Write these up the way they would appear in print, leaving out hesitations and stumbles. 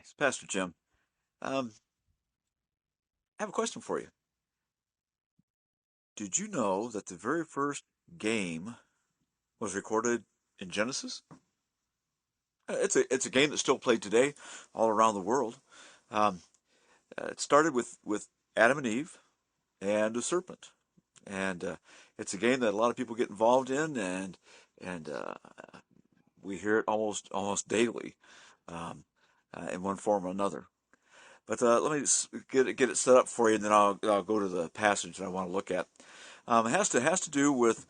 it's Pastor Jim. Um, I have a question for you. Did you know that the very first game was recorded in Genesis? It's a game that's still played today all around the world. Um, it started with Adam and Eve and a serpent, and it's a game that a lot of people get involved in, and we hear it almost daily, in one form or another. But let me get it set up for you, and then I'll go to the passage that I want to look at. It has to do with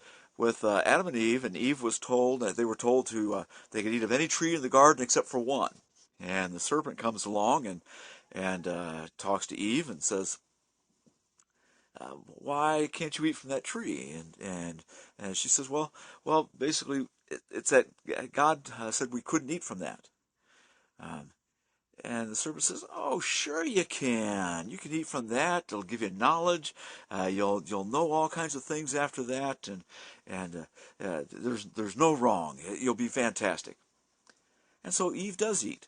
Adam and Eve was told that they were told to they could eat of any tree in the garden except for one. And the serpent comes along and talks to Eve and says, "Why can't you eat from that tree?" And she says, "Well, basically, it's that God said we couldn't eat from that." Um, And the serpent says, "Oh, sure you can. You can eat from that. It'll give you knowledge. You'll know all kinds of things after that, and there's no wrong. You'll be fantastic." And so Eve does eat,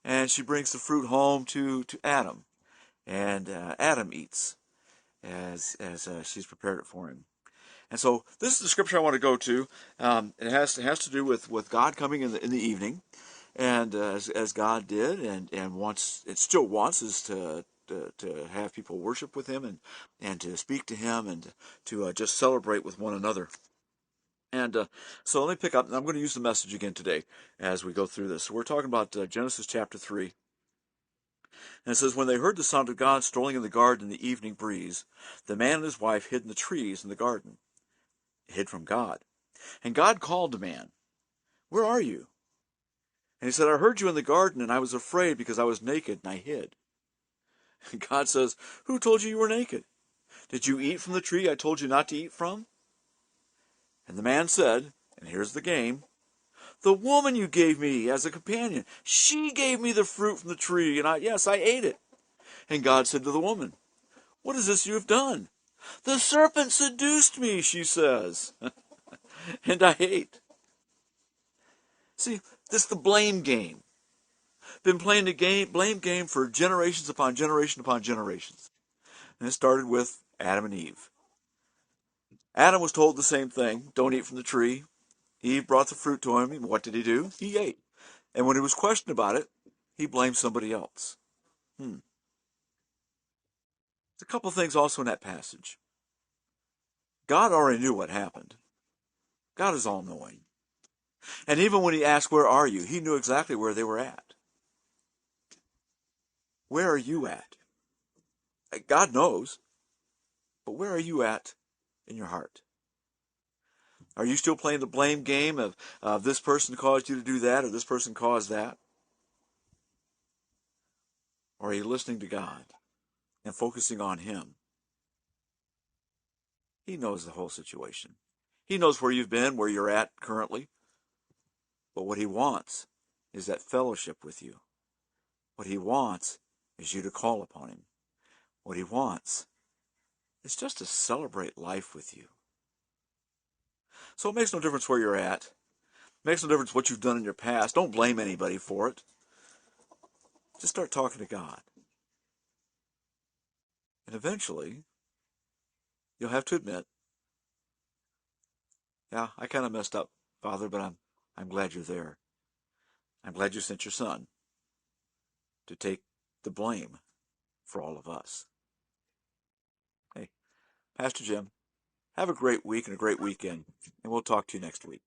and she brings the fruit home to Adam, and Adam eats as she's prepared it for him. And so this is the scripture I want to go to. It has to do with God coming in the evening, and as God did, and wants it still wants is to have people worship with Him and to speak to Him and to just celebrate with one another. And so let me pick up. I'm going to use the message again today as we go through this. So we're talking about Genesis chapter 3. And it says, "When they heard the sound of God strolling in the garden in the evening breeze, the man and his wife hid in the trees in the garden." Hid from God. And God called the man, "Where are you?" And he said, "I heard you in the garden, and I was afraid because I was naked, and I hid." And God says, "Who told you you were naked? Did you eat from the tree I told you not to eat from?" And the man said, and here's the game, "The woman you gave me as a companion, she gave me the fruit from the tree, and yes, I ate it." And God said to the woman, "What is this you have done?" "The serpent seduced me," she says, "and I ate." See, this is the blame game. Been playing the blame game for generations upon generation upon generations. And it started with Adam and Eve. Adam was told the same thing, don't eat from the tree. Eve brought the fruit to him, and what did he do? He ate. And when he was questioned about it, he blamed somebody else. There's a couple of things also in that passage. God already knew what happened. God is all-knowing. And even when he asked, "Where are you?" he knew exactly where they were at. Where are you at? God knows, but where are you at in your heart? Are you still playing the blame game of this person caused you to do that or this person caused that? Or are you listening to God and focusing on Him? He knows the whole situation. He knows where you've been, where you're at currently. But what He wants is that fellowship with you. What He wants is you to call upon Him. What He wants is just to celebrate life with you. So it makes no difference where you're at. It makes no difference what you've done in your past. Don't blame anybody for it. Just start talking to God. And eventually, you'll have to admit, "Yeah, I kind of messed up, Father, but I'm glad you're there. I'm glad you sent your Son to take the blame for all of us." Hey, Pastor Jim, have a great week and a great weekend, and we'll talk to you next week.